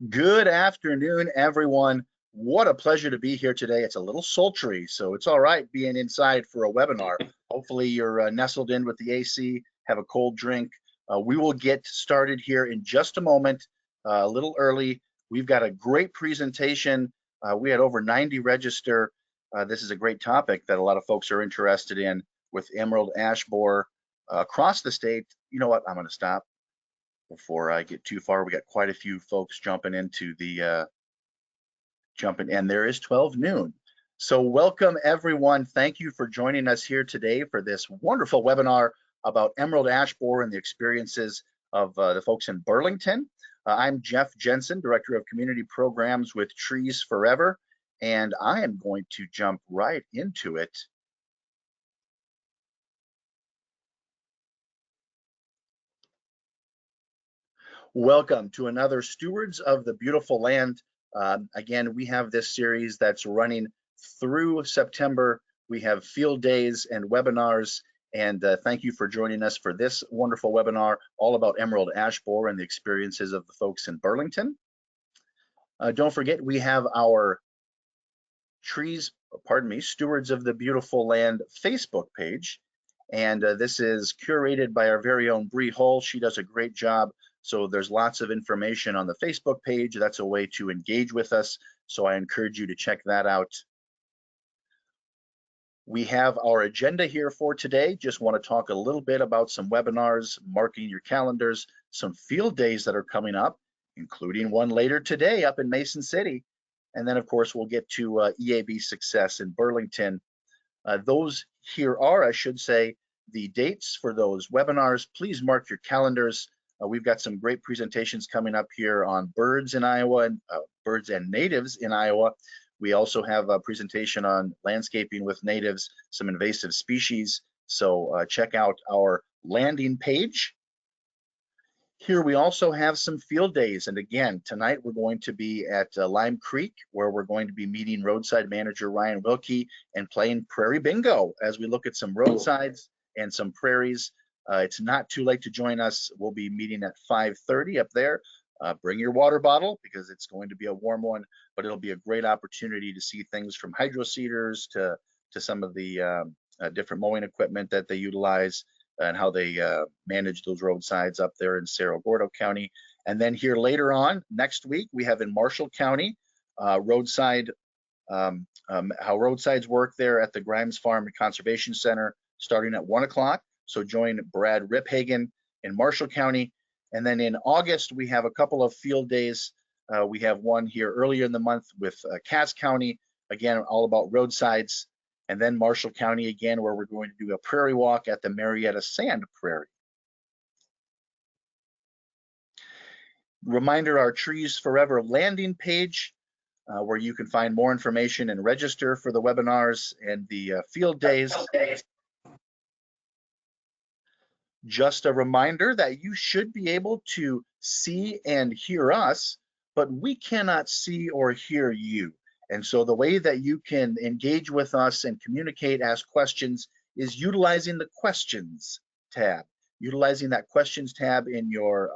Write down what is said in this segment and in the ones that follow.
Good afternoon, everyone. What a pleasure to be here today. It's a little sultry, so it's all right being inside for a webinar. Hopefully you're nestled in with the AC, have a cold drink. We will get started here in just a moment, a little early. We've got a great presentation. We had over 90 register. This is a great topic that a lot of folks are interested in with emerald ash borer across the state. You know what? I'm going to stop before I get too far. We got quite a few folks jumping into the and there is 12 noon. So welcome everyone. Thank you for joining us here today for this wonderful webinar about emerald ash borer and the experiences of the folks in Burlington. I'm Jeff Jensen, Director of Community Programs with Trees Forever, and I am going to jump right into it. Welcome to another Stewards of the Beautiful Land. Again, we have this series that's running through September. We have field days and webinars, and thank you for joining us for this wonderful webinar all about emerald ash borer and the experiences of the folks in Burlington. Don't forget, we have our Stewards of the Beautiful Land Facebook page, and this is curated by our very own Bree Hull. She does a great job. So there's lots of information on the Facebook page. That's a way to engage with us. So I encourage you to check that out. We have our agenda here for today. Just want to talk a little bit about some webinars, marking your calendars, some field days that are coming up, including one later today up in Mason City. And then of course, we'll get to EAB success in Burlington. Those here are, I should say, the dates for those webinars. Please mark your calendars. We've got some great presentations coming up here on birds in Iowa, and birds and natives in Iowa. We also have a presentation on landscaping with natives, some invasive species. So check out our landing page. Here we also have some field days. And again, tonight we're going to be at Lime Creek, where we're going to be meeting roadside manager Ryan Wilkie and playing Prairie Bingo as we look at some roadsides and some prairies. It's not too late to join us. We'll be meeting at 5:30 up there. Bring your water bottle because it's going to be a warm one, but it'll be a great opportunity to see things from hydro seeders to some of the different mowing equipment that they utilize and how they manage those roadsides up there in Cerro Gordo County. And then here later on next week, we have in Marshall County roadside, how roadsides work there at the Grimes Farm and Conservation Center starting at 1 o'clock. So join Brad Riphagen in Marshall County. And then in August, we have a couple of field days. We have one here earlier in the month with Cass County, again, all about roadsides. And then Marshall County again, where we're going to do a prairie walk at the Marietta Sand Prairie. Reminder, our Trees Forever landing page, where you can find more information and register for the webinars and the field days. Just a reminder that you should be able to see and hear us, but we cannot see or hear you. And so the way that you can engage with us and communicate, ask questions, is utilizing the questions tab. Utilizing that questions tab in your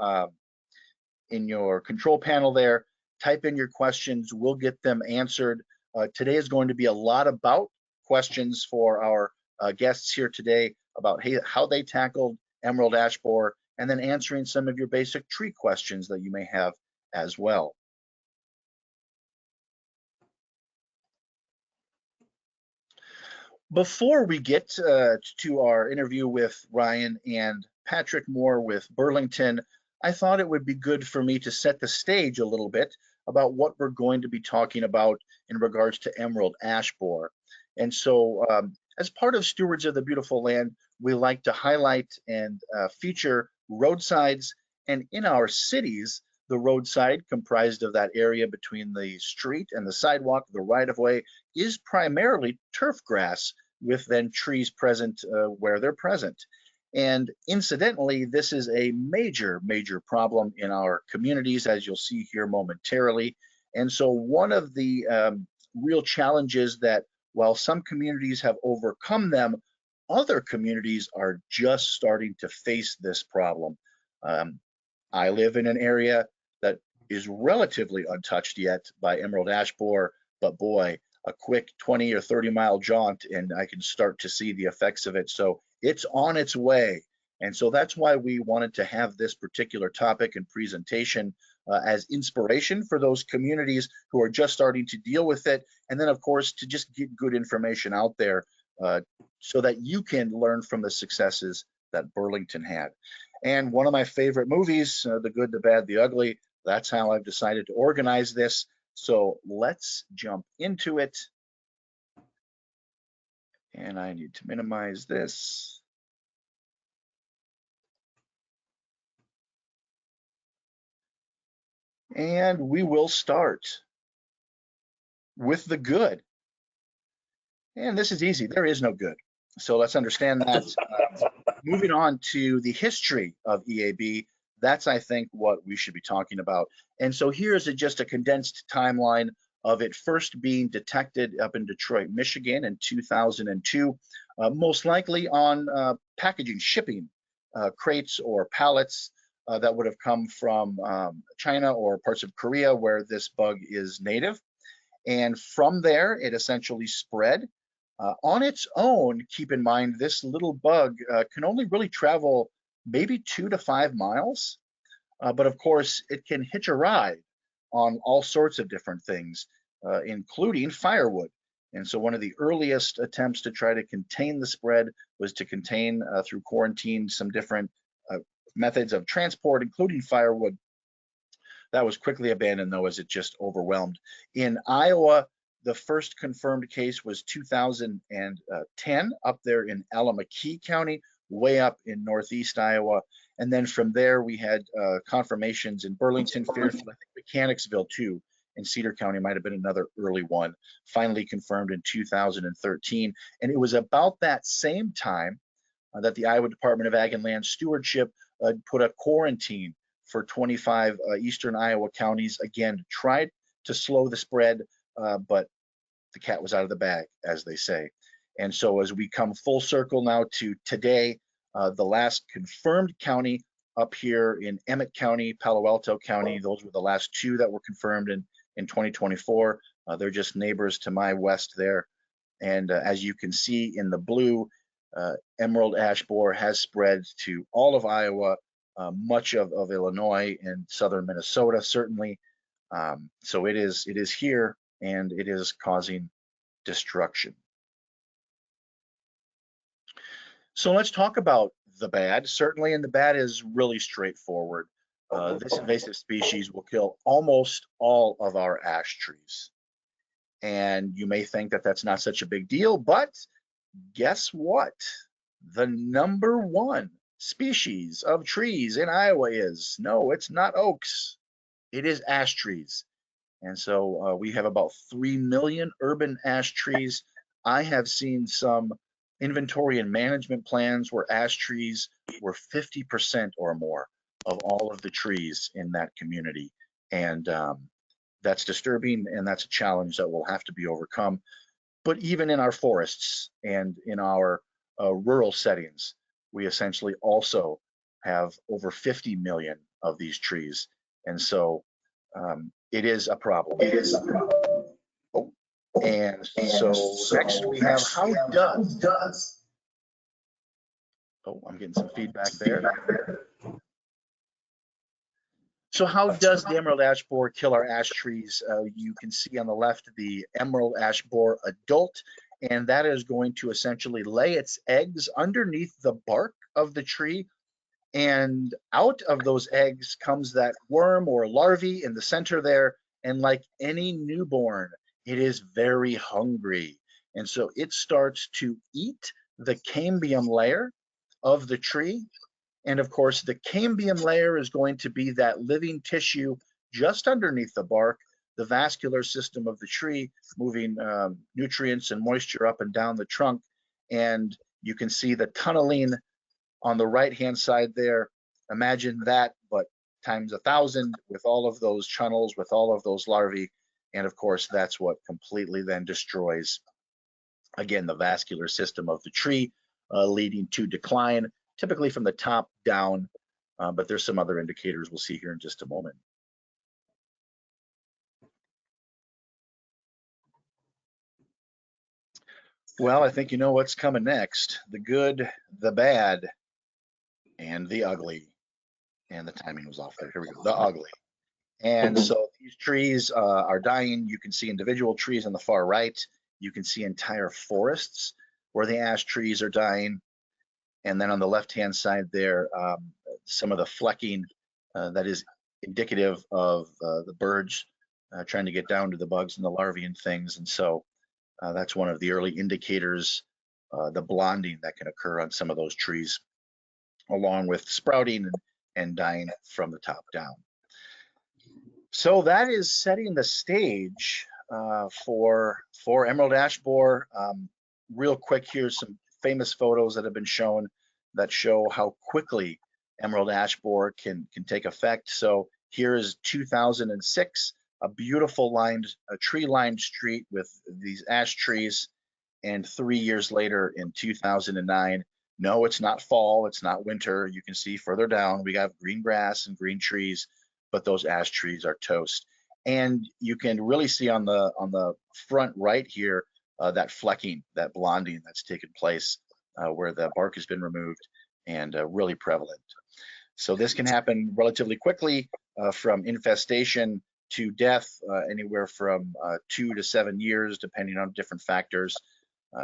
control panel there. Type in your questions, we'll get them answered. Today is going to be a lot about questions for our guests here today about how they tackled emerald ash borer, and then answering some of your basic tree questions that you may have as well. Before we get to our interview with Ryan and Patrick Moore with Burlington, I thought it would be good for me to set the stage a little bit about what we're going to be talking about in regards to emerald ash borer. And so as part of Stewards of the Beautiful Land, we like to highlight and feature roadsides, and in our cities, the roadside comprised of that area between the street and the sidewalk, the right-of-way, is primarily turf grass with then trees present where they're present. And incidentally, this is a major problem in our communities, as you'll see here momentarily. And so one of the real challenges that while some communities have overcome them, other communities are just starting to face this problem. I live in an area that is relatively untouched yet by emerald ash borer, but boy, a quick 20 or 30-mile jaunt and I can start to see the effects of it. So it's on its way. And so that's why we wanted to have this particular topic and presentation as inspiration for those communities who are just starting to deal with it. And then, of course, to just get good information out there so that you can learn from the successes that Burlington had. And one of my favorite movies, The Good, the Bad, the Ugly, that's how I've decided to organize this. So let's jump into it. And I need to minimize this. And we will start with the good. And this is easy. There is no good. So let's understand that. Moving on to the history of EAB, that's, I think, what we should be talking about. And so here's just a condensed timeline of it first being detected up in Detroit, Michigan in 2002, most likely on packaging, shipping crates or pallets that would have come from China or parts of Korea where this bug is native. And from there, it essentially spread. On its own, keep in mind, this little bug can only really travel maybe 2 to 5 miles. But of course, it can hitch a ride on all sorts of different things, including firewood. And so one of the earliest attempts to try to contain the spread was to contain through quarantine some different methods of transport, including firewood. That was quickly abandoned, though, as it just overwhelmed. In Iowa, the first confirmed case was 2010 up there in Allamakee County, way up in northeast Iowa. And then from there, we had confirmations in Burlington, Fairfield, I think Mechanicsville too, and Cedar County might have been another early one, finally confirmed in 2013. And it was about that same time that the Iowa Department of Ag and Land Stewardship put a quarantine for 25 eastern Iowa counties, again, tried to slow the spread, but the cat was out of the bag, as they say. And so as we come full circle now to today, the last confirmed county up here in Emmett County, Palo Alto County, those were the last two that were confirmed in 2024. They're just neighbors to my west there. And as you can see in the blue, emerald ash borer has spread to all of Iowa, much of Illinois and southern Minnesota, certainly. So it is here, and it is causing destruction. So let's talk about the bad, certainly, and the bad is really straightforward. This invasive species will kill almost all of our ash trees. And you may think that that's not such a big deal, but guess what? The #1 species of trees in Iowa is, no, it's not oaks, it is ash trees. And so we have about 3 million urban ash trees. I have seen some inventory and management plans where ash trees were 50% or more of all of the trees in that community. And that's disturbing, and that's a challenge that will have to be overcome. But even in our forests and in our rural settings, we essentially also have over 50 million of these trees. And so it is a problem. It is a problem. Oh, and so next we have how does. Oh, I'm getting some feedback there. So how does the emerald ash borer kill our ash trees? You can see on the left the emerald ash borer adult, and that is going to essentially lay its eggs underneath the bark of the tree. And out of those eggs comes that worm or larvae in the center there. And like any newborn, it is very hungry. And so it starts to eat the cambium layer of the tree. And of course, the cambium layer is going to be that living tissue just underneath the bark, the vascular system of the tree, moving nutrients and moisture up and down the trunk. And you can see the tunneling on the right-hand side there. Imagine that, but times 1,000 with all of those channels, with all of those larvae. And of course, that's what completely then destroys, again, the vascular system of the tree, leading to decline, typically from the top down, but there's some other indicators we'll see here in just a moment. Well, I think you know what's coming next. The good, the bad, and the ugly. And the timing was off there. Here we go. The ugly. And so these trees are dying. You can see individual trees on the far right. You can see entire forests where the ash trees are dying. And then on the left-hand side there, some of the flecking that is indicative of the birds trying to get down to the bugs and the larvae and things. And so that's one of the early indicators, the blonding that can occur on some of those trees, along with sprouting and dying from the top down. So that is setting the stage for emerald ash borer. Real quick, here's some famous photos that have been shown that show how quickly emerald ash borer can take effect. So here is 2006, a beautiful tree-lined street with these ash trees, and 3 years later in 2009, no, it's not fall, it's not winter. You can see further down, we have green grass and green trees, but those ash trees are toast. And you can really see on the front right here, that flecking, that blonding that's taken place where the bark has been removed, and really prevalent. So this can happen relatively quickly, from infestation to death, anywhere from 2 to 7 years, depending on different factors.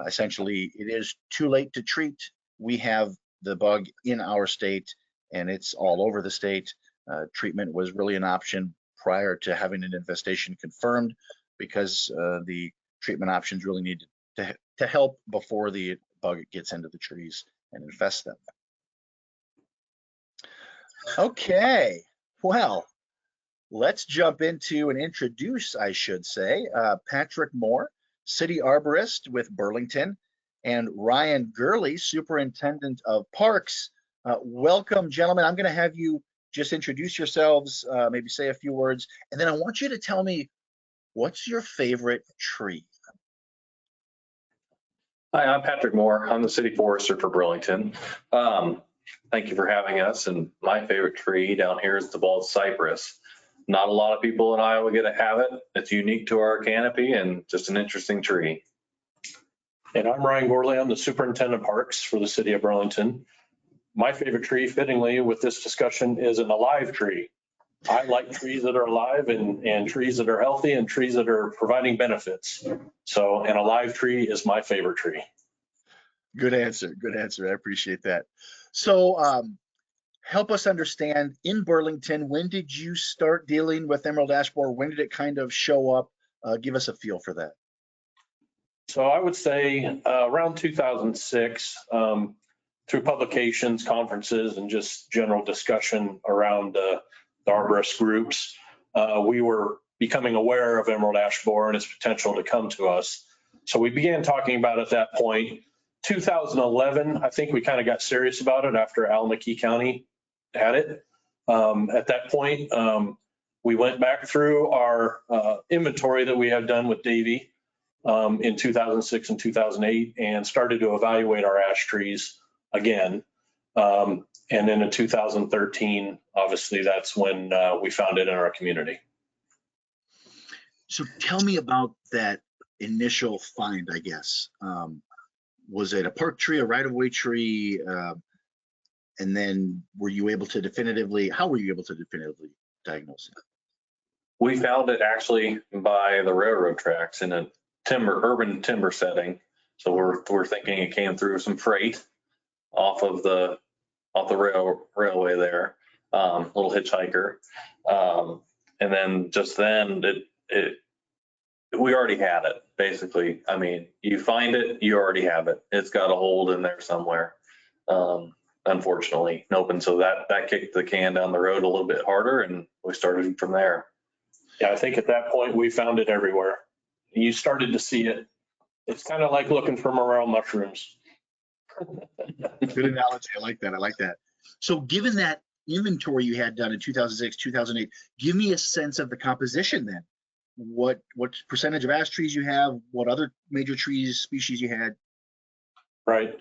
Essentially, it is too late to treat. We have the bug in our state, and it's all over the state. Treatment was really an option prior to having an infestation confirmed, because the treatment options really need to help before the bug gets into the trees and infests them. Okay, well, let's jump into and introduce, I should say, Patrick Moore, City Arborist with Burlington, and Ryan Gourley, Superintendent of Parks. Welcome, gentlemen. I'm going to have you just introduce yourselves, maybe say a few words, and then I want you to tell me, what's your favorite tree? Hi, I'm Patrick Moore. I'm the city forester for Burlington. Thank you for having us. And my favorite tree down here is the bald cypress. Not a lot of people in Iowa get to have it. It's unique to our canopy and just an interesting tree. And I'm Ryan Gourley. I'm the superintendent of parks for the city of Burlington. My favorite tree, fittingly, with this discussion is an alive tree. I like trees that are alive and trees that are healthy and trees that are providing benefits. So an alive tree is my favorite tree. Good answer. Good answer. I appreciate that. So help us understand, in Burlington, when did you start dealing with emerald ash borer? When did it kind of show up? Give us a feel for that. So I would say around 2006, through publications, conferences, and just general discussion around the arborist groups, we were becoming aware of emerald ash borer and its potential to come to us. So we began talking about it at that point. 2011, I think we kind of got serious about it after Al-McKee County had it. At that point, we went back through our inventory that we had done with Davey in 2006 and 2008 and started to evaluate our ash trees again. And then in 2013, obviously, that's when we found it in our community. So tell me about that initial find, I guess. Was it a park tree, a right-of-way tree? And then were you able to how were you able to definitively diagnose it? We found it actually by the railroad tracks in a urban timber setting. So we're thinking it came through some freight off the railway there, little hitchhiker. And then we already had it, basically. I mean, you find it, you already have it. It's got a hold in there somewhere, unfortunately. Nope. And so that kicked the can down the road a little bit harder, and we started from there. Yeah, I think at that point we found it everywhere. You started to see it. It's kind of like looking for morel mushrooms. Good analogy. I like that. I like that. So given that inventory you had done in 2006, 2008, give me a sense of the composition then. What percentage of ash trees you have, what other major trees, species you had? Right.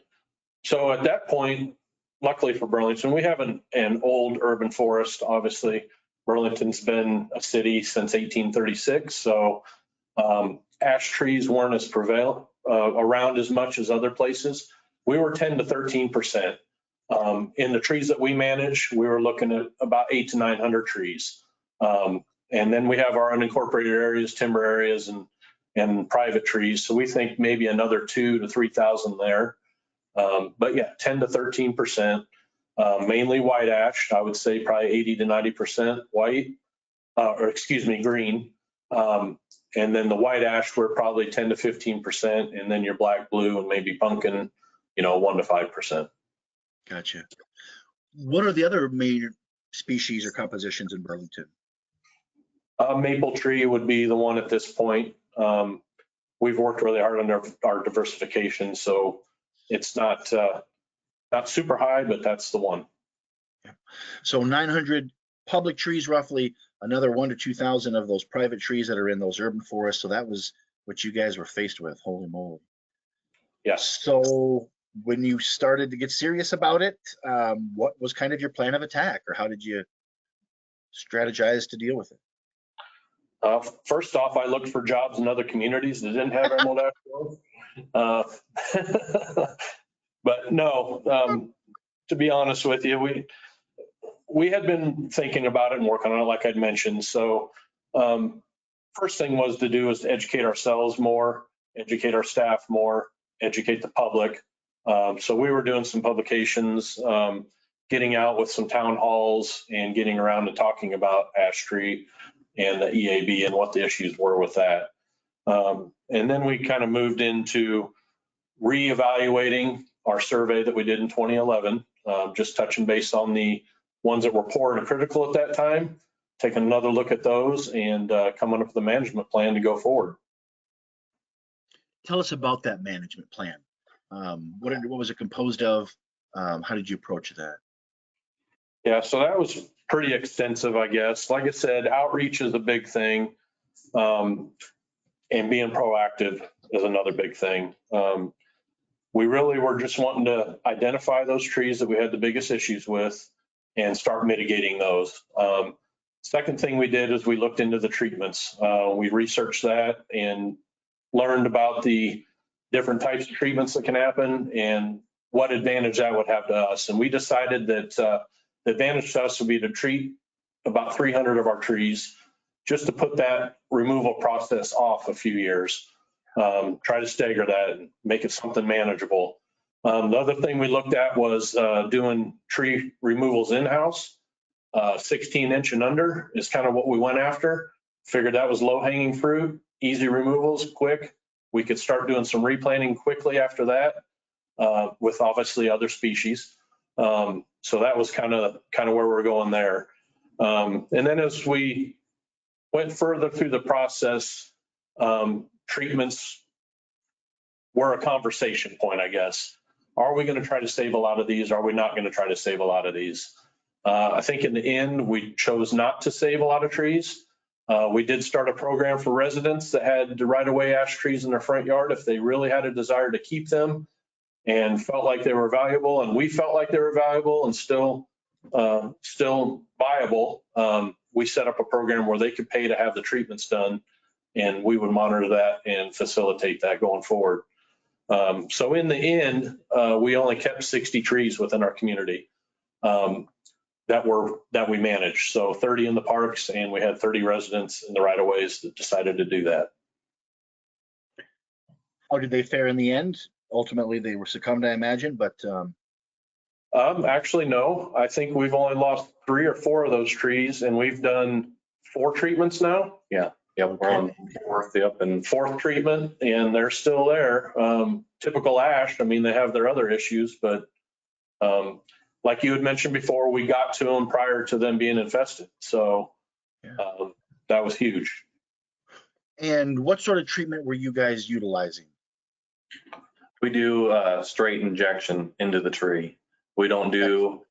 So at that point, luckily for Burlington, we have an old urban forest. Obviously, Burlington's been a city since 1836. So ash trees weren't as prevalent around as much as other places. We were 10 to 13%. In the trees that we manage, we were looking at about 800 to 900 trees. And then we have our unincorporated areas, timber areas, and private trees. So we think maybe another 2,000 to 3,000 there. But yeah, 10 to 13%, mainly white ash. I would say probably 80 to 90% white, green. And then the white ash, we're probably 10 to 15%. And then your black, blue, and maybe pumpkin, 1 to 5%. Gotcha. What are the other major species or compositions in Burlington? Maple tree would be the one at this point. We've worked really hard on our diversification, so it's not super high, but that's the one. So 900 public trees, roughly another 1,000 to 2,000 of those private trees that are in those urban forests. So that was what you guys were faced with. Holy moly. Yes. So when you started to get serious about it, what was kind of your plan of attack, or how did you strategize to deal with it? First off, I looked for jobs in other communities that didn't have emerald ash growth. But no, to be honest with you, we had been thinking about it and working on it, like I'd mentioned. So first thing was to educate ourselves more, educate our staff more, educate the public. So we were doing some publications, getting out with some town halls and getting around and talking about ash tree and the EAB and what the issues were with that. And then we kind of moved into reevaluating our survey that we did in 2011, just touching base on the ones that were poor and critical at that time, taking another look at those and coming up with a management plan to go forward. Tell us about that management plan. What was it composed of? How did you approach that? Yeah, so that was pretty extensive, I guess. Like I said, outreach is a big thing, and being proactive is another big thing. We really were just wanting to identify those trees that we had the biggest issues with and start mitigating those. Second thing we did is we looked into the treatments. We researched that and learned about the different types of treatments that can happen and what advantage that would have to us. And we decided that the advantage to us would be to treat about 300 of our trees just to put that removal process off a few years. Try to stagger that and make it something manageable. The other thing we looked at was doing tree removals in-house. 16-inch and under is kind of what we went after. Figured that was low-hanging fruit, easy removals, quick. We could start doing some replanting quickly after that with obviously other species. So that was kind of where we're going there. And then as we went further through the process, treatments were a conversation point, I guess. Are we going to try to save a lot of these? Are we not going to try to save a lot of these? I think in the end, we chose not to save a lot of trees. We did start a program for residents that had the right-of-way ash trees in their front yard if they really had a desire to keep them and felt like they were valuable, and we felt like they were valuable and still viable. We set up a program where they could pay to have the treatments done, and we would monitor that and facilitate that going forward. So in the end, we only kept 60 trees within our community that we managed. So 30 in the parks, and we had 30 residents in the right-of-ways that decided to do that. How did they fare in the end? Ultimately, they were succumbed, I imagine, but actually, no. I think we've only lost 3 or 4 of those trees, and we've done 4 treatments now. Yeah, we're on fourth treatment, and they're still there. Typical ash, I mean, they have their other issues, but like you had mentioned before, we got to them prior to them being infested. So that was huge. And what sort of treatment were you guys utilizing? We do straight injection into the tree. We don't do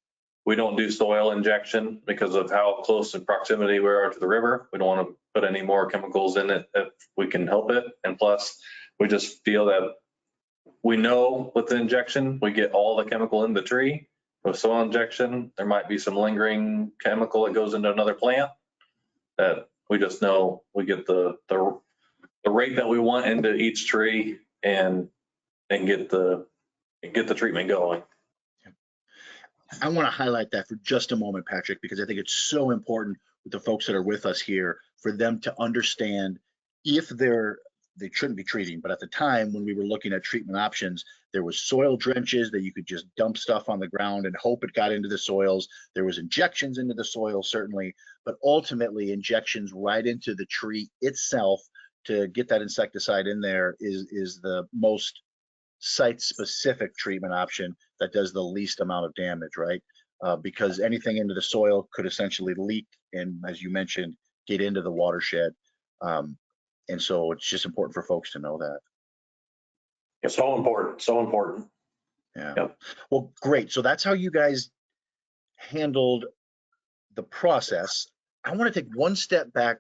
soil injection because of how close in proximity we are to the river. We don't want to put any more chemicals in it if we can help it. And plus, we just feel that we know with the injection, we get all the chemical in the tree. With soil injection, there might be some lingering chemical that goes into another plant that we just know we get the rate that we want into each tree and get the treatment going. I want to highlight that for just a moment, Patrick, because I think it's so important with the folks that are with us here for them to understand if they shouldn't be treating, but at the time when we were looking at treatment options, there was soil drenches that you could just dump stuff on the ground and hope it got into the soils. There was injections into the soil, certainly, but ultimately injections right into the tree itself to get that insecticide in there is the most site-specific treatment option that does the least amount of damage, right? Because anything into the soil could essentially leak and, as you mentioned, get into the watershed. And so it's just important for folks to know that. It's so important, so important. Yeah. Yep. Well, great. So that's how you guys handled the process. I want to take one step back.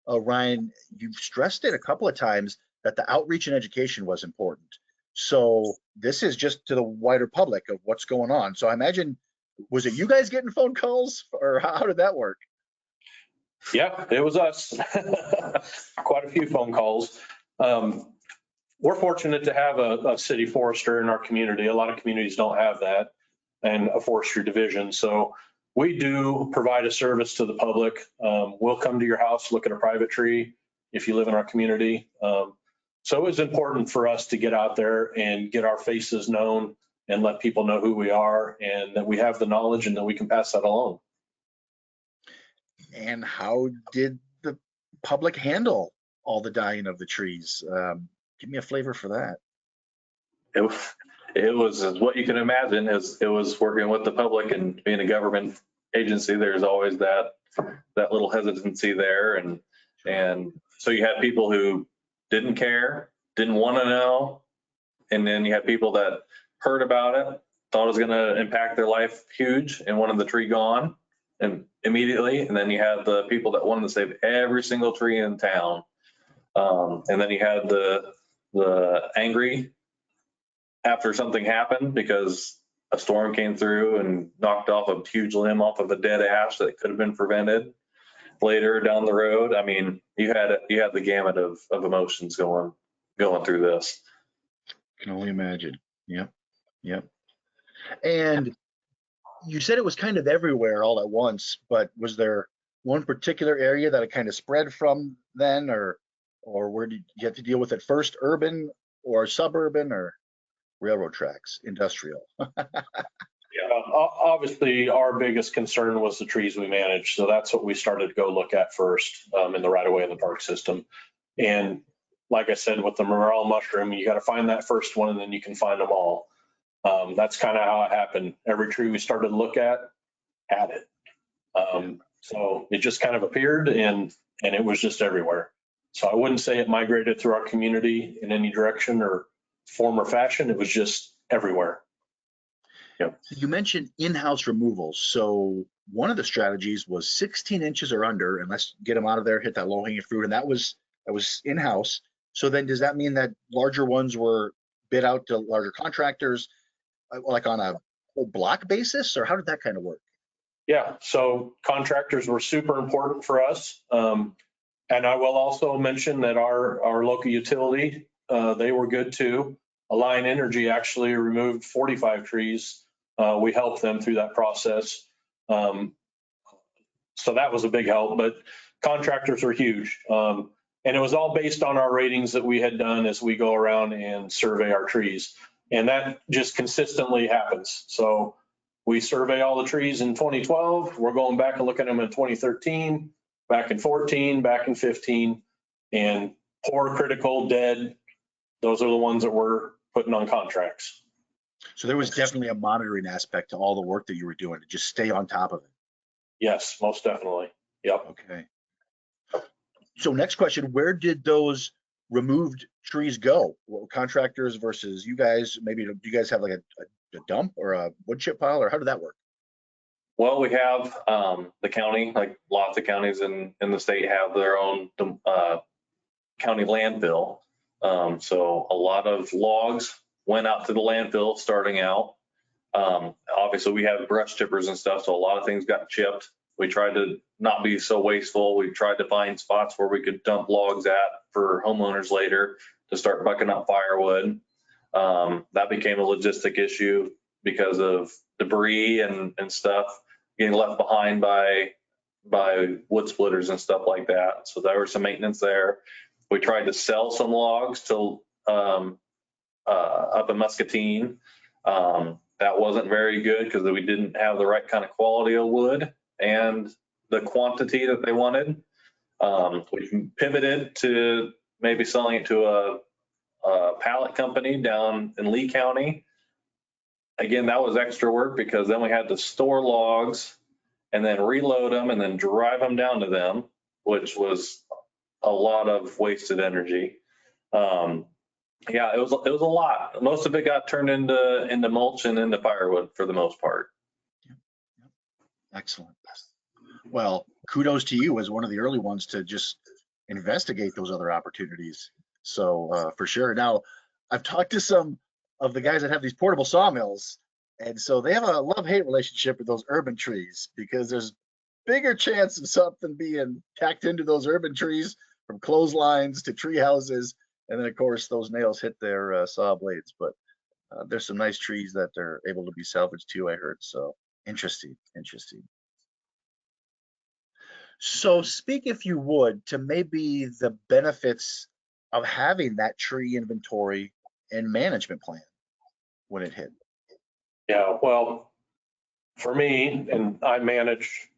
Ryan, you've stressed it a couple of times that the outreach and education was important. So this is just to the wider public of what's going on. So I imagine, was it you guys getting phone calls, or how did that work? Yeah, it was us. Quite a few phone calls. We're fortunate to have a city forester in our community. A lot of communities don't have that, and a forestry division. So we do provide a service to the public. We'll come to your house, look at a private tree if you live in our community. So it was important for us to get out there and get our faces known and let people know who we are and that we have the knowledge and that we can pass that along. And how did the public handle all the dying of the trees? Give me a flavor for that. It was what you can imagine. It was working with the public and being a government agency. There's always that little hesitancy there, and so you had people who didn't care, didn't want to know, and then you had people that heard about it, thought it was going to impact their life huge, and wanted the tree gone and immediately. And then you had the people that wanted to save every single tree in town, and then you had the angry after something happened because a storm came through and knocked off a huge limb off of a dead ash that could have been prevented later down the road. I mean, you had the gamut of emotions going through this. Can only imagine. Yep. And you said it was kind of everywhere all at once, but was there one particular area that it kind of spread from then, or where did you have to deal with it first, urban or suburban or railroad tracks, industrial? Yeah, obviously our biggest concern was the trees we managed. So that's what we started to go look at first in the right of way in the park system. And like I said, with the morel mushroom, you got to find that first one and then you can find them all. That's kind of how it happened. Every tree we started to look at had it. So it just kind of appeared and it was just everywhere. So I wouldn't say it migrated through our community in any direction or form or fashion. It was just everywhere. Yep. You mentioned in-house removals. So one of the strategies was 16 inches or under, and let's get them out of there, hit that low-hanging fruit, and that was in-house. So then does that mean that larger ones were bid out to larger contractors, like on a whole block basis, or how did that kind of work? Yeah, so contractors were super important for us. And I will also mention that our local utility, they were good too. Alliant Energy actually removed 45 trees. We helped them through that process. So that was a big help, but contractors are huge. And it was all based on our ratings that we had done as we go around and survey our trees. And that just consistently happens. So we survey all the trees in 2012. We're going back and looking at them in 2013, back in 14, back in 15, and poor, critical, dead. Those are the ones that we're putting on contracts. So there was definitely a monitoring aspect to all the work that you were doing to just stay on top of it. Yes, most definitely. Yep. Okay. So next question, where did those removed trees go? Well, contractors versus you guys, maybe do you guys have like a dump or a wood chip pile, or how did that work? Well, we have the county, like lots of counties in the state have their own county landfill. So a lot of logs went out to the landfill starting out. Obviously, we have brush chippers and stuff, so a lot of things got chipped. We tried to not be so wasteful. We tried to find spots where we could dump logs at for homeowners later to start bucking up firewood. That became a logistic issue because of debris and stuff getting left behind by wood splitters and stuff like that. So there was some maintenance there. We tried to sell some logs to up in Muscatine. That wasn't very good because we didn't have the right kind of quality of wood and the quantity that they wanted. We pivoted to maybe selling it to a pallet company down in Lee County. Again, that was extra work because then we had to store logs and then reload them and then drive them down to them, which was a lot of wasted energy. Yeah, it was a lot. Most of it got turned into mulch and into firewood for the most part. Excellent. Well, kudos to you as one of the early ones to just investigate those other opportunities. So for sure. Now, I've talked to some of the guys that have these portable sawmills, and so they have a love-hate relationship with those urban trees because there's bigger chance of something being tacked into those urban trees from clotheslines to tree houses. And then, of course, those nails hit their saw blades. But there's some nice trees that are able to be salvaged too, I heard. So interesting. So speak, if you would, to maybe the benefits of having that tree inventory and management plan when it hit. Yeah, well, for me, and I manage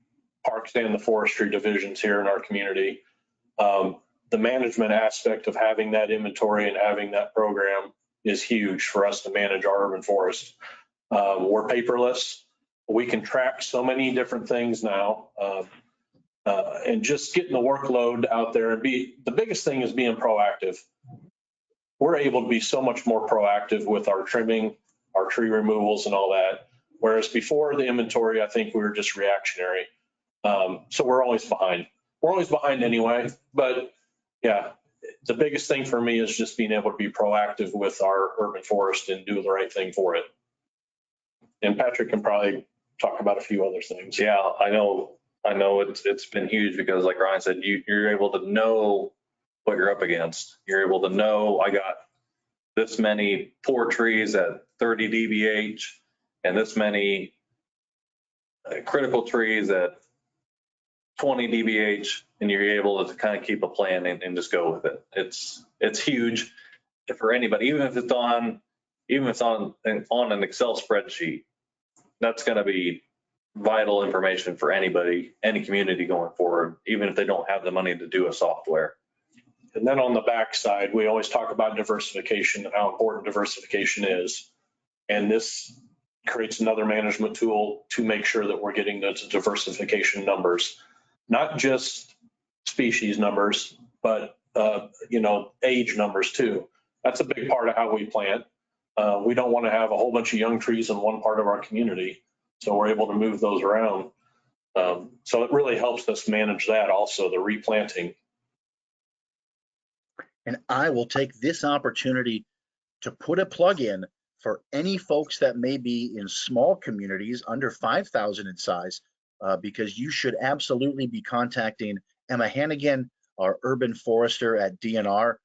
parks and the forestry divisions here in our community, the management aspect of having that inventory and having that program is huge for us to manage our urban forest. We're paperless. We can track so many different things now. And just getting the workload out there and the biggest thing is being proactive. We're able to be so much more proactive with our trimming, our tree removals and all that. Whereas before the inventory, I think we were just reactionary. So we're always behind. We're always behind anyway, but yeah, the biggest thing for me is just being able to be proactive with our urban forest and do the right thing for it. And Patrick can probably talk about a few other things. Yeah, I know it's been huge because like Ryan said, you're able to know what you're up against. You're able to know I got this many poor trees at 30 dBH and this many critical trees at 20 dBH, and you're able to kind of keep a plan and just go with it. It's huge for anybody, even if it's on an Excel spreadsheet. That's going to be vital information for anybody, any community going forward, even if they don't have the money to do a software. And then on the backside, we always talk about diversification and how important diversification is. And this creates another management tool to make sure that we're getting those diversification numbers, not just species numbers, but age numbers too. That's a big part of how we plant. We don't want to have a whole bunch of young trees in one part of our community, so we're able to move those around. So it really helps us manage that also, the replanting. And I will take this opportunity to put a plug in for any folks that may be in small communities under 5,000 in size, because you should absolutely be contacting Emma Hannigan, our urban forester at DNR,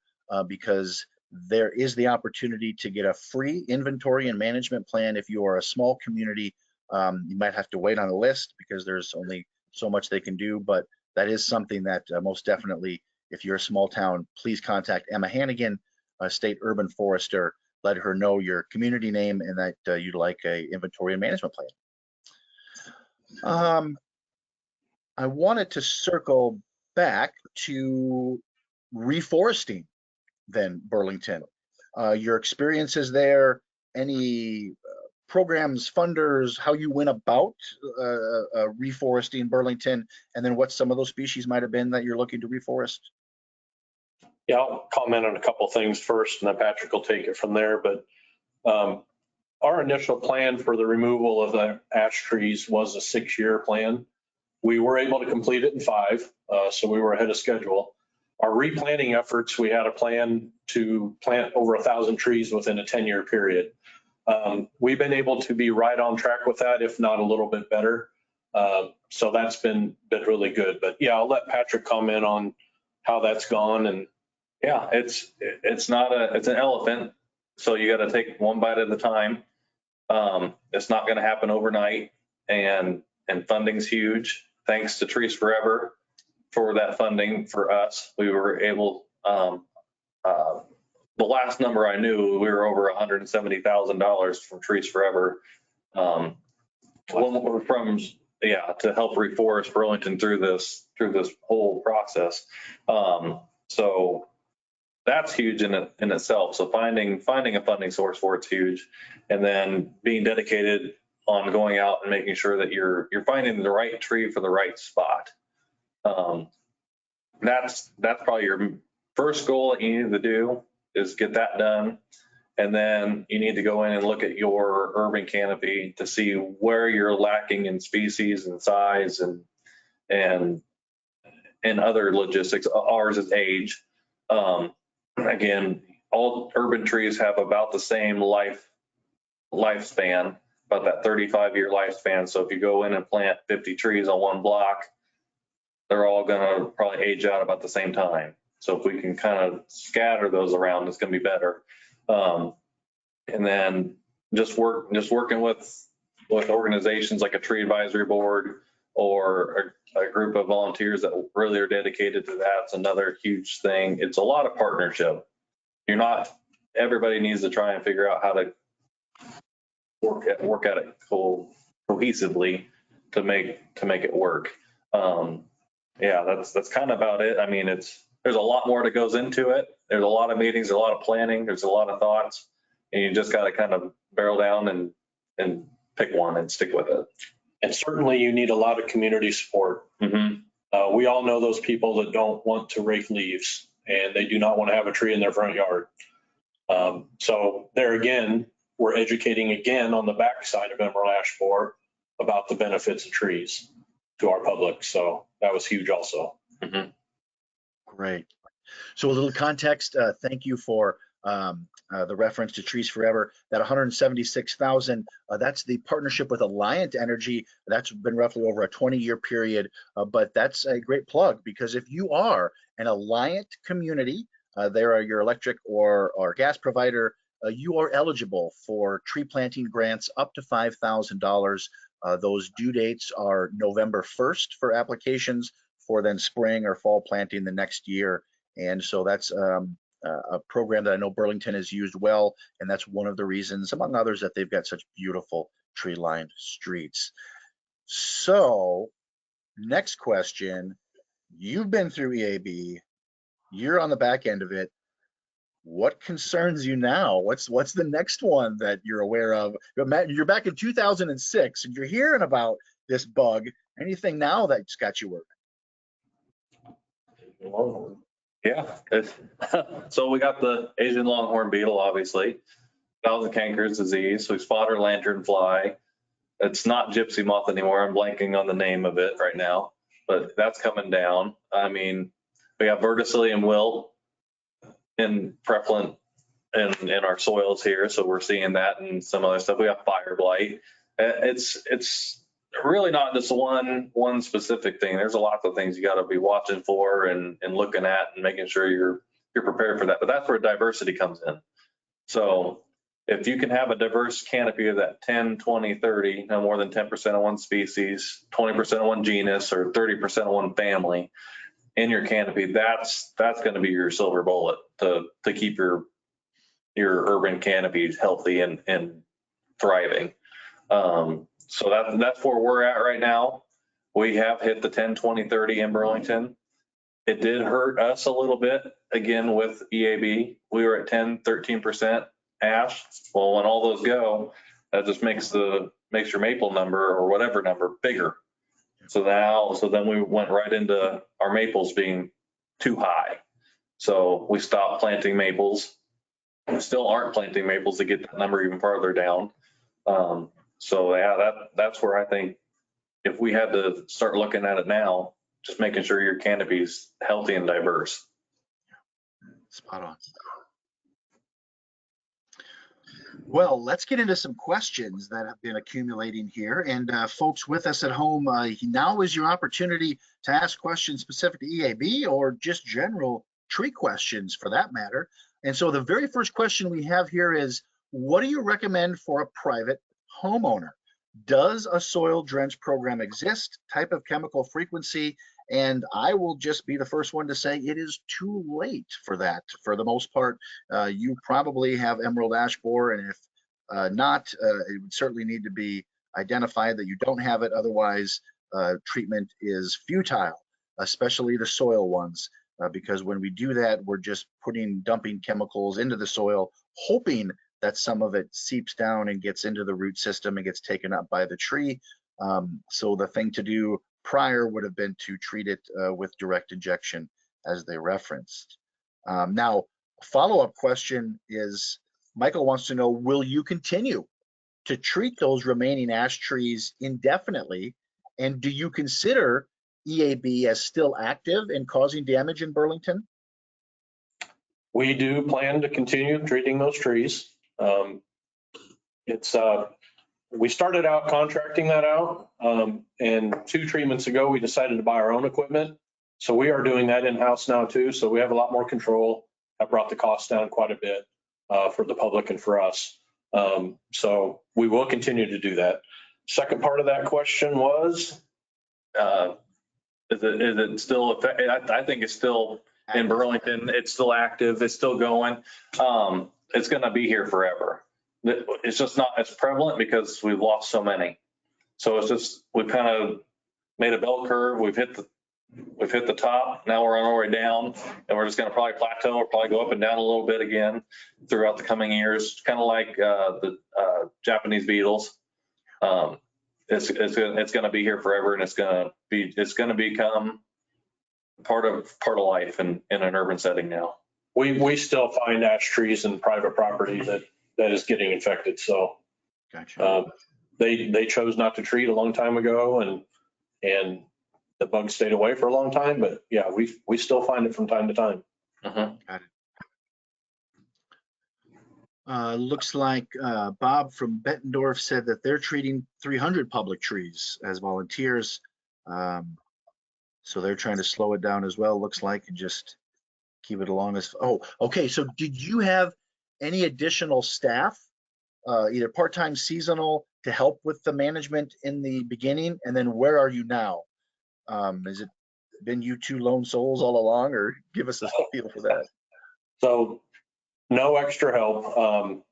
because there is the opportunity to get a free inventory and management plan. If you are a small community, you might have to wait on a list because there's only so much they can do, but that is something that most definitely, if you're a small town, please contact Emma Hannigan, state urban forester. Let her know your community name and that you'd like a inventory and management plan. I wanted to circle back to reforesting then, Burlington. Your experiences there, any programs, funders, how you went about reforesting Burlington, and then what some of those species might have been that you're looking to reforest. Yeah, I'll comment on a couple of things first, and then Patrick will take it from there. But our initial plan for the removal of the ash trees was a 6-year plan. We were able to complete it in 5, so we were ahead of schedule. Our replanting efforts, we had a plan to plant over 1,000 trees within a 10-year period. We've been able to be right on track with that, if not a little bit better. So that's been really good. But yeah, I'll let Patrick comment on how that's gone and Yeah, it's not it's an elephant, so you got to take one bite at a time. It's not going to happen overnight, and funding's huge. Thanks to Trees Forever for that funding for us. We were able, the last number I knew, we were over $170,000 from Trees Forever. From to help reforest Burlington through this whole process. So that's huge in itself. So finding a funding source for it's huge, and then being dedicated on going out and making sure that you're finding the right tree for the right spot. That's probably your first goal that you need to do, is get that done. And then you need to go in and look at your urban canopy to see where you're lacking in species and size and other logistics. Ours is age. Again, all urban trees have about the same lifespan, about that 35-year lifespan. So if you go in and plant 50 trees on one block, they're all going to probably age out about the same time. So if we can kind of scatter those around, it's going to be better. And then just working with organizations like a tree advisory board or a group of volunteers that really are dedicated to that. It's another huge thing. It's a lot of partnership. Everybody needs to try and figure out how to work at it cohesively to make it work. That's kind of about it. I mean, there's a lot more that goes into it. There's a lot of meetings, a lot of planning, there's a lot of thoughts, and you just got to kind of barrel down and pick one and stick with it. And certainly you need a lot of community support. Mm-hmm. We all know those people that don't want to rake leaves, and they do not want to have a tree in their front yard. So there again, we're educating again on the backside of Emerald Ash Borer about the benefits of trees to our public. So that was huge also. Mm-hmm. Great. So a little context, thank you for the reference to Trees Forever. That 176,000, that's the partnership with Alliant Energy. That's been roughly over a 20-year period, but that's a great plug, because if you are an Alliant community, they are your electric or gas provider, you are eligible for tree planting grants up to $5,000. Those due dates are November 1st for applications, for then spring or fall planting the next year. And so that's a program that I know Burlington has used well, and that's one of the reasons, among others, that they've got such beautiful tree-lined streets. So next question, you've been through EAB, you're on the back end of it. What concerns you now? What's the next one that you're aware of? You're back in 2006 and you're hearing about this bug. Anything now that's got you working? Yeah. So we got the Asian longhorn beetle, obviously. Thousand cankers disease. We spot our lanternfly. It's not gypsy moth anymore. I'm blanking on the name of it right now, but that's coming down. I mean, we have verticillium wilt in prevalent in our soils here, so we're seeing that and some other stuff. We have fire blight. It's really not just one specific thing. There's a lot of things you got to be watching for and looking at and making sure you're prepared for that. But that's where diversity comes in. So if you can have a diverse canopy of that 10, 20, 30, no more than 10% of one species, 20% of one genus, or 30% of one family in your canopy, that's going to be your silver bullet to keep your urban canopies healthy and thriving. So that's where we're at right now. We have hit the 10, 20, 30 in Burlington. It did hurt us a little bit, again, with EAB. We were at 10, 13% ash. Well, when all those go, that just makes your maple number or whatever number bigger. So then we went right into our maples being too high. So we stopped planting maples. We still aren't planting maples to get that number even farther down. So yeah, that's where I think if we had to start looking at it now, just making sure your canopy's healthy and diverse. Spot on. Well, let's get into some questions that have been accumulating here. And folks with us at home, now is your opportunity to ask questions specific to EAB or just general tree questions for that matter. And so the very first question we have here is, what do you recommend for a private homeowner? Does a soil drench program exist? Type of chemical frequency? And I will just be the first one to say it is too late for that. For the most part, you probably have emerald ash borer, and if not, it would certainly need to be identified that you don't have it. Otherwise, treatment is futile, especially the soil ones, because when we do that, we're just dumping chemicals into the soil, hoping that some of it seeps down and gets into the root system and gets taken up by the tree. So the thing to do prior would have been to treat it with direct injection, as they referenced. Now, a follow-up question is, Michael wants to know, will you continue to treat those remaining ash trees indefinitely? And do you consider EAB as still active and causing damage in Burlington? We do plan to continue treating those trees. We started out contracting that out, and 2 treatments ago, we decided to buy our own equipment. So we are doing that in-house now too. So we have a lot more control. That brought the cost down quite a bit for the public and for us. So we will continue to do that. Second part of that question was? Is it still effective? I think it's still in Burlington. It's still active. It's still going. It's going to be here forever. It's just not as prevalent because we've lost so many. So it's just, we've kind of made a bell curve. We've hit the top. Now we're on our way down, and we're just going to probably plateau or probably go up and down a little bit again throughout the coming years. Kind of like the Japanese beetles. It's going to be here forever, and it's going to become part of life in an urban setting now. We still find ash trees in private property that is getting infected. So Gotcha. They chose not to treat a long time ago, and the bugs stayed away for a long time. But yeah, we still find it from time to time. Uh-huh. Got it. Looks like Bob from Bettendorf said that they're treating 300 public trees as volunteers. So they're trying to slow it down as well, looks like, and just keep it along as, oh, okay. So did you have any additional staff, either part-time, seasonal, to help with the management in the beginning? And then where are you now? Has it been you 2 lone souls all along, or give us a feel for that? So no extra help.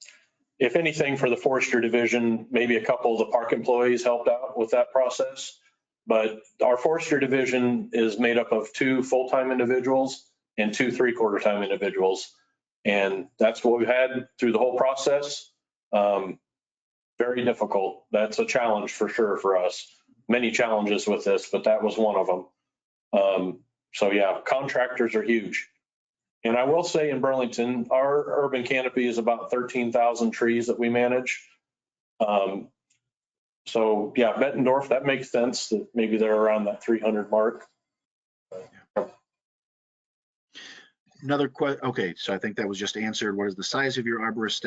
If anything, for the forestry division, maybe a couple of the park employees helped out with that process. But our forestry division is made up of 2 full-time individuals and 2 3/4-time individuals. And that's what we've had through the whole process. Very difficult. That's a challenge for sure for us. Many challenges with this, but that was one of them. So yeah, contractors are huge. And I will say in Burlington, our urban canopy is about 13,000 trees that we manage. So yeah, Bettendorf, that makes sense that maybe they're around that 300 mark. Another question. Okay, so I think that was just answered. What is the size of your arborist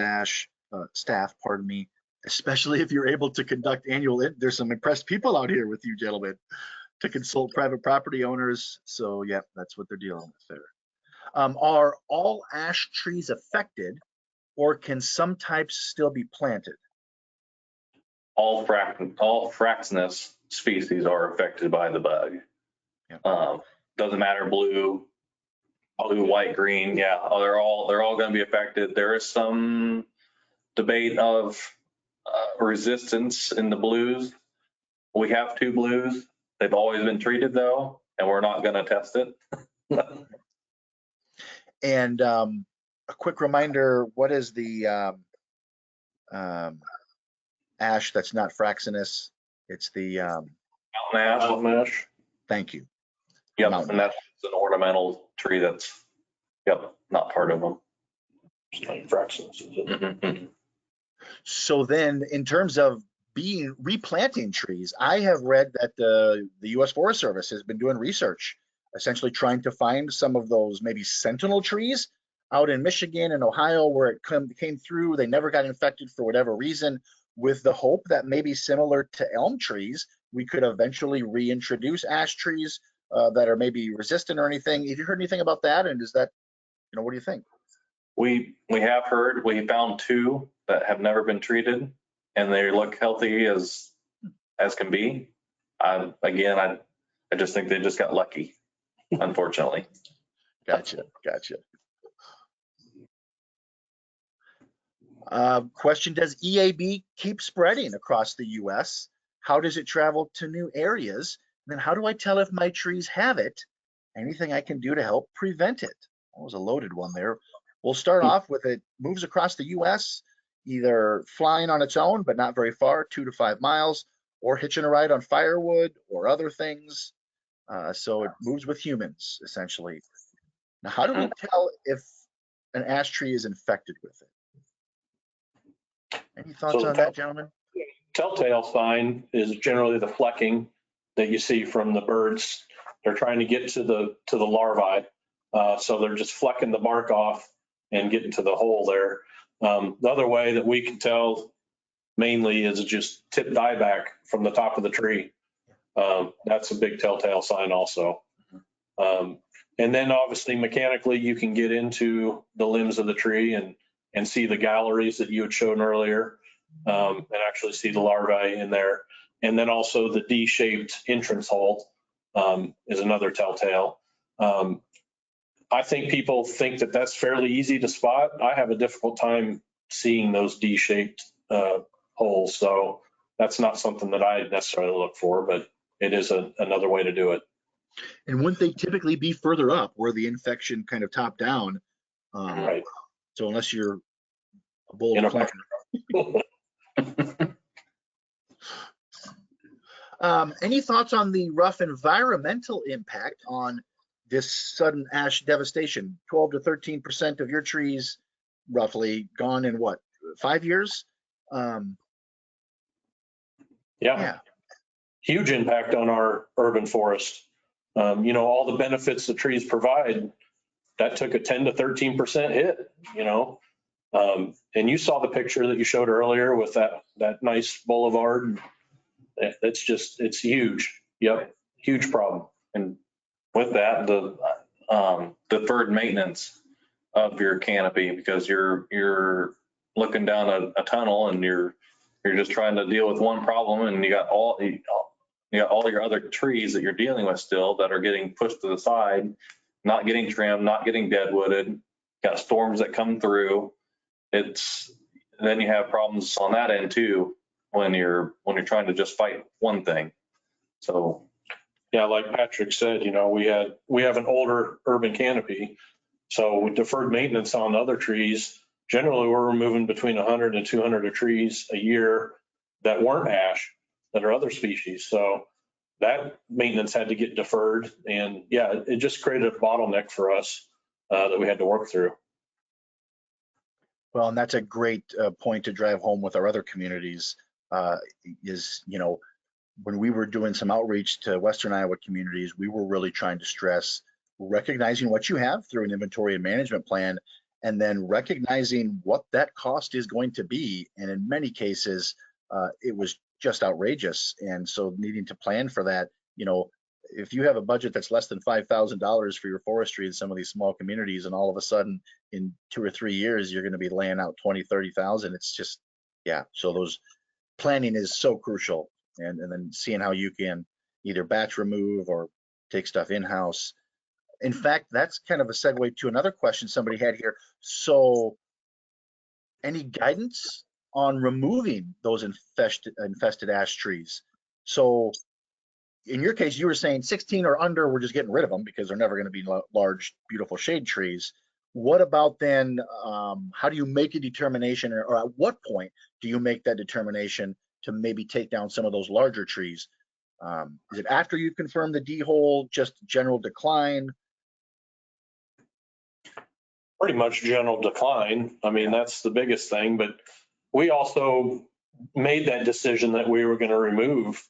staff? Pardon me. Especially if you're able to conduct annual. There's some impressed people out here with you, gentlemen, to consult private property owners. So yeah, that's what they're dealing with there. Are all ash trees affected, or can some types still be planted? All fraxinus species are affected by the bug. Yeah. Doesn't matter blue, white, green. Yeah, they're all going to be affected. There is some debate of resistance in the blues. We have 2 blues. They've always been treated though, and we're not going to test it. And a quick reminder, what is the ash that's not fraxinus? It's the Mountain ash. Thank you. Yep, and that's an ornamental tree that's, not part of them. It's not fraxinus, is it? Mm-hmm. So then, in terms of replanting trees, I have read that the U.S. Forest Service has been doing research, essentially trying to find some of those maybe sentinel trees out in Michigan and Ohio where it came through. They never got infected for whatever reason, with the hope that maybe similar to elm trees, we could eventually reintroduce ash trees that are maybe resistant or anything. Have you heard anything about that? And is that What do you think? We have heard, we found 2 that have never been treated and they look healthy as can be. Again, I just think they just got lucky, unfortunately. Gotcha. Question, does EAB keep spreading across the US? How does it travel to new areas? And then how do I tell if my trees have it? Anything I can do to help prevent it? That was a loaded one there. We'll start off with it moves across the US, either flying on its own, but not very far, 2 to 5 miles, or hitching a ride on firewood or other things. So it moves with humans, essentially. Now, how do we tell if an ash tree is infected with it? Any thoughts on that, gentlemen? Telltale sign is generally the flecking that you see from the birds. They're trying to get to the larvae. So they're just flecking the bark off and getting to the hole there. The other way that we can tell mainly is just tip dieback from the top of the tree. That's a big telltale sign also. And then obviously mechanically you can get into the limbs of the tree and see the galleries that you had shown earlier, and actually see the larvae in there. And then also the D-shaped entrance hole is another telltale. I think people think that that's fairly easy to spot. I have a difficult time seeing those D-shaped holes. So that's not something that I necessarily look for, but it is another way to do it. And wouldn't they typically be further up where the infection kind of top down? Right. So unless you're a bold planter. Any thoughts on the rough environmental impact on this sudden ash devastation? 12 to 13% of your trees roughly gone in what, 5 years? Yeah. Huge impact on our urban forest. All the benefits the trees provide, that took a 10 to 13% hit, and you saw the picture that you showed earlier with that nice boulevard. It's huge. Yep. Huge problem. And with that, the deferred maintenance of your canopy, because you're looking down a tunnel and you're just trying to deal with one problem, and you got all your other trees that you're dealing with still that are getting pushed to the side, not getting trimmed, not getting deadwooded. Got storms that come through. Then you have problems on that end too when you're trying to just fight one thing. So yeah, like Patrick said, we have an older urban canopy, so with deferred maintenance on other trees, generally we're removing between 100 and 200 of trees a year that weren't ash, that are other species. So that maintenance had to get deferred, and yeah, it just created a bottleneck for us that we had to work through. Well, and that's a great point to drive home with our other communities. When we were doing some outreach to Western Iowa communities, we were really trying to stress recognizing what you have through an inventory and management plan, and then recognizing what that cost is going to be. And in many cases, it was just outrageous. And so needing to plan for that, if you have a budget that's less than $5,000 for your forestry in some of these small communities, and all of a sudden in 2 or 3 years, you're going to be laying out 20, 30,000. It's just, so those planning is so crucial. And then seeing how you can either batch remove or take stuff in-house. In fact, that's kind of a segue to another question somebody had here. So any guidance on removing those infested ash trees? So in your case, you were saying 16 or under, we're just getting rid of them because they're never going to be large, beautiful shade trees. What about then, how do you make a determination, or at what point do you make that determination to maybe take down some of those larger trees? Is it after you confirm the D hole, just general decline? Pretty much general decline. I mean, that's the biggest thing, but we also made that decision that we were going to remove,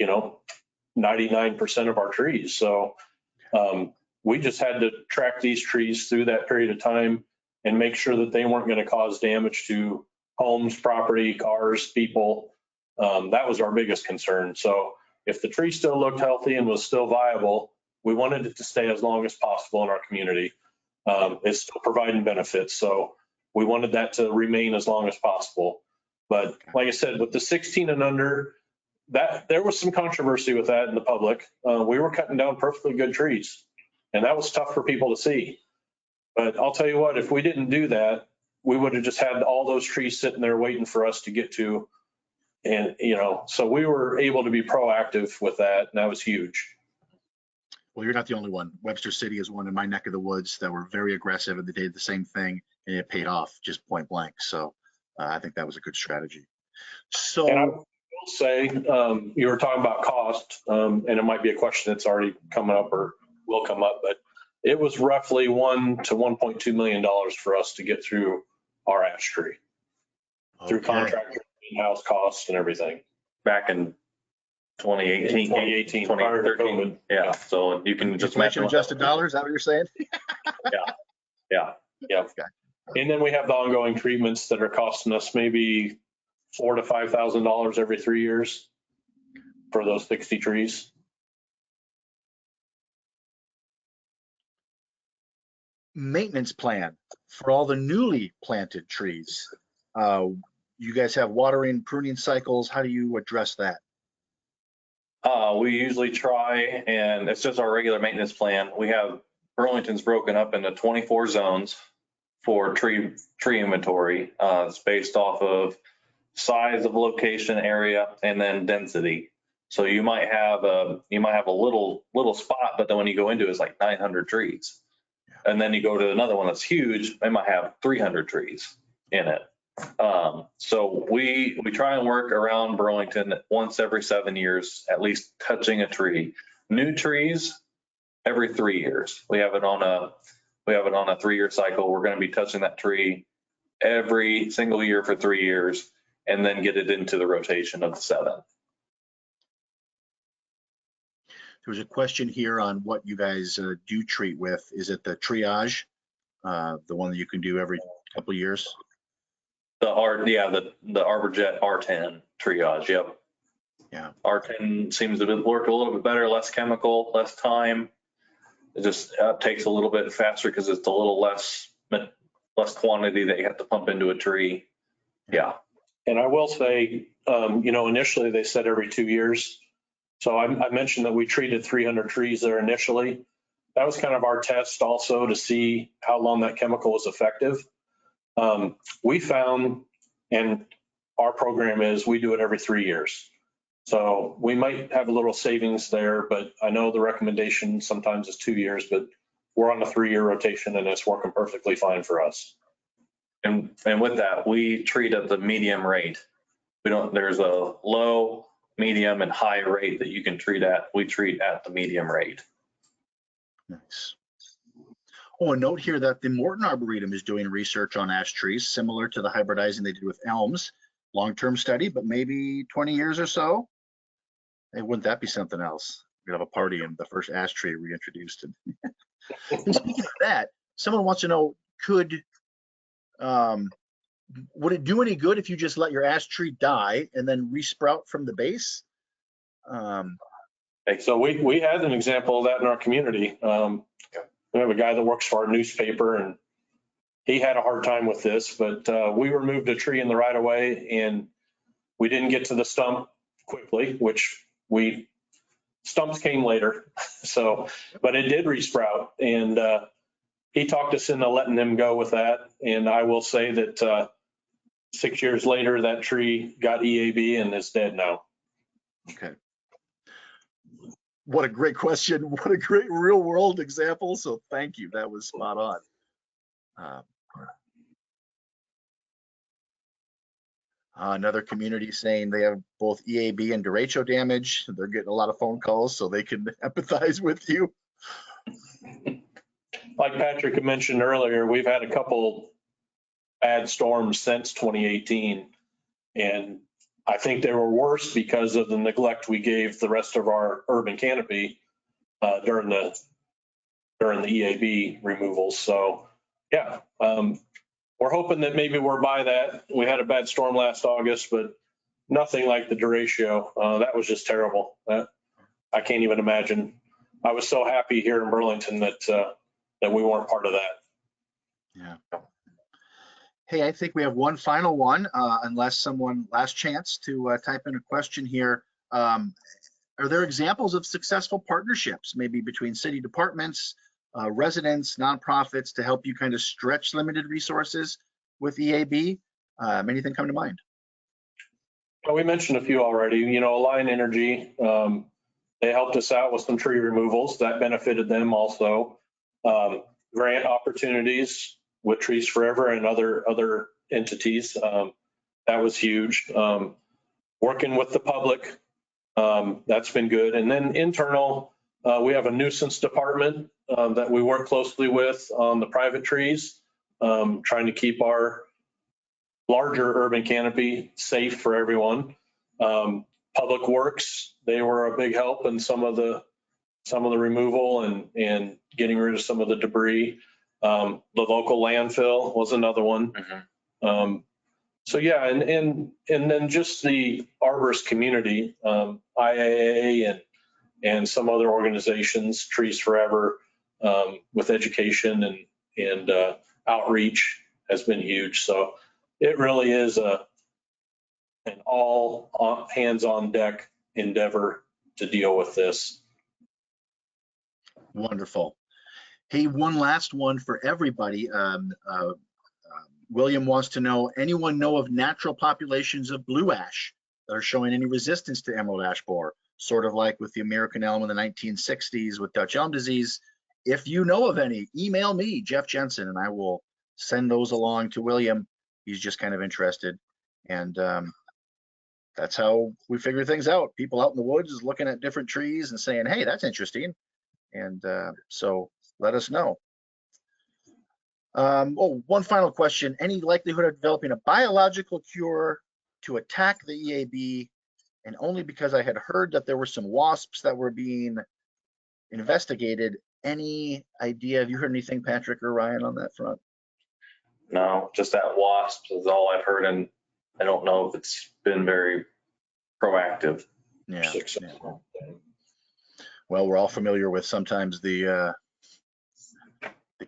99% of our trees. So we just had to track these trees through that period of time and make sure that they weren't going to cause damage to homes, property, cars, people. That was our biggest concern. So if the tree still looked healthy and was still viable, we wanted it to stay as long as possible in our community. It's still providing benefits. So we wanted that to remain as long as possible. But like I said, with the 16 and under, that there was some controversy with that in the public. We were cutting down perfectly good trees, and that was tough for people to see. But I'll tell you what, if we didn't do that, we would have just had all those trees sitting there waiting for us to get to. And, so we were able to be proactive with that, and that was huge. Well, you're not the only one. Webster City is one in my neck of the woods that were very aggressive, and they did the same thing, and it paid off just point blank. So I think that was a good strategy. So, and I will say, you were talking about cost, and it might be a question that's already coming up or will come up, but it was roughly $1 to $1.2 million for us to get through our ash tree through contractor, in-house costs, and everything. Back in 2018, 2013. Yeah. So you can just mention adjusted dollars. Is that what you're saying? Yeah. Okay. And then we have the ongoing treatments that are costing us maybe $4,000 to $5,000 every 3 years for those 60 trees. Maintenance plan for all the newly planted trees. You guys have watering, pruning cycles. How do you address that? We usually try, and it's just our regular maintenance plan. We have Burlington's broken up into 24 zones for tree inventory. It's based off of size of location, area, and then density. So you might have a little spot, but then when you go into it, it's like 900 trees. And then you go to another one that's huge, they might have 300 trees in it. So we try and work around Burlington once every 7 years, at least touching a tree. New trees every 3 years. We have it on a 3-year cycle. We're going to be touching that tree every single year for 3 years, and then get it into the rotation of the 7. There's a question here on what you guys do treat with. Is it the triage, the one that you can do every couple of years? The Arborjet R10 triage. Yep. Yeah. R10 seems to work a little bit better, less chemical, less time. It just takes a little bit faster because it's a little less quantity that you have to pump into a tree. Yeah. And I will say, initially they said every 2 years. So I mentioned that we treated 300 trees there initially. That was kind of our test also to see how long that chemical was effective. We found, and our program is, we do it every 3 years. So we might have a little savings there, but I know the recommendation sometimes is 2 years, but we're on a 3-year rotation and it's working perfectly fine for us. And with that, we treat at the medium rate. There's a low, medium, and high rate that you can treat at. We treat at the medium rate. Nice. Oh, a note here that the Morton Arboretum is doing research on ash trees, similar to the hybridizing they did with elms. Long-term study, but maybe 20 years or so. Hey, wouldn't that be something else? We'd have a party and the first ash tree reintroduced. Hey, speaking of that, someone wants to know, would it do any good if you just let your ash tree die and then resprout from the base? So we had an example of that in our community. We have a guy that works for our newspaper, and he had a hard time with this, but we removed a tree in the right of way, and we didn't get to the stump quickly, stumps came later. So, but it did resprout, and he talked us into letting him go with that. And I will say that 6 years later, that tree got EAB and is dead now. Okay. What a great question. What a great real world example. So thank you. That was spot on. Another community saying they have both EAB and derecho damage. They're getting a lot of phone calls, so they can empathize with you. Like Patrick had mentioned earlier, we've had a couple bad storms since 2018, and I think they were worse because of the neglect we gave the rest of our urban canopy during the EAB removals. So yeah, we're hoping that maybe we're by that. We had a bad storm last August, but nothing like the derecho. That was just terrible. I can't even imagine. I was so happy here in Burlington that we weren't part of that. Yeah. Hey, I think we have one final one, unless someone, last chance to type in a question here. Are there examples of successful partnerships, maybe between city departments, residents, nonprofits, to help you kind of stretch limited resources with EAB? Anything come to mind? Well, we mentioned a few already. You know, Align Energy, they helped us out with some tree removals. That benefited them also. Grant opportunities with Trees Forever and other entities. That was huge. Working with the public, that's been good. And then internal, we have a nuisance department that we work closely with on the private trees, trying to keep our larger urban canopy safe for everyone. Public Works, they were a big help in some of the removal and getting rid of some of the debris. The local landfill was another one. So yeah, and then just the arborist community, IAA and some other organizations, Trees Forever, with education and outreach has been huge. So it really is an all hands on deck endeavor to deal with this. Wonderful. Hey, one last one for everybody. William wants to know, anyone know of natural populations of blue ash that are showing any resistance to emerald ash borer? Sort of like with the American elm in the 1960s with Dutch elm disease. If you know of any, email me, Jeff Jensen, and I will send those along to William. He's just kind of interested. And that's how we figure things out. People out in the woods looking at different trees and saying, hey, that's interesting. And so let us know. One final question. Any likelihood of developing a biological cure to attack the EAB? And only because I had heard that there were some wasps that were being investigated. Any idea? Have you heard anything, Patrick or Ryan, on that front? No, just that wasp is all I've heard, and I don't know if it's been very proactive. Yeah. Successful. Well, we're all familiar with sometimes the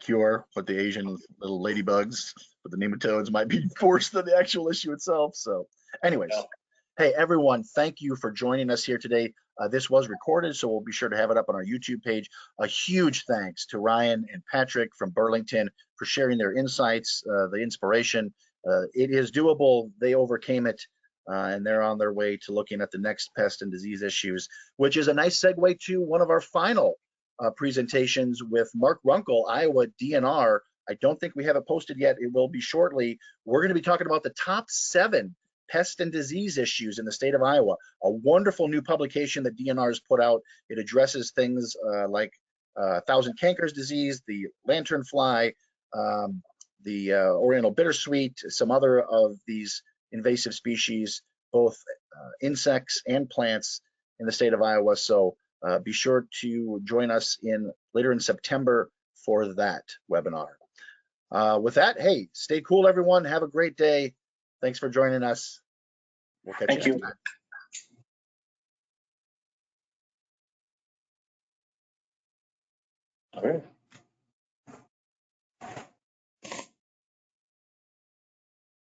cure, but the Asian little ladybugs, but the nematodes might be worse than the actual issue itself. So anyways, hey, everyone, thank you for joining us here today. This was recorded, so we'll be sure to have it up on our YouTube page. A huge thanks to Ryan and Patrick from Burlington for sharing their insights, the inspiration. It is doable. They overcame it, and they're on their way to looking at the next pest and disease issues, which is a nice segue to one of our final presentations with Mark Runkle, Iowa DNR. I don't think we have it posted yet. It will be shortly. We're going to be talking about the top 7 pest and disease issues in the state of Iowa. A wonderful new publication that DNR has put out. It addresses things like thousand cankers disease, the lanternfly, the oriental bittersweet, some other of these invasive species, both insects and plants in the state of Iowa. So be sure to join us later in September for that webinar. With that, hey, stay cool, everyone. Have a great day. Thanks for joining us. We'll catch you next time. All right.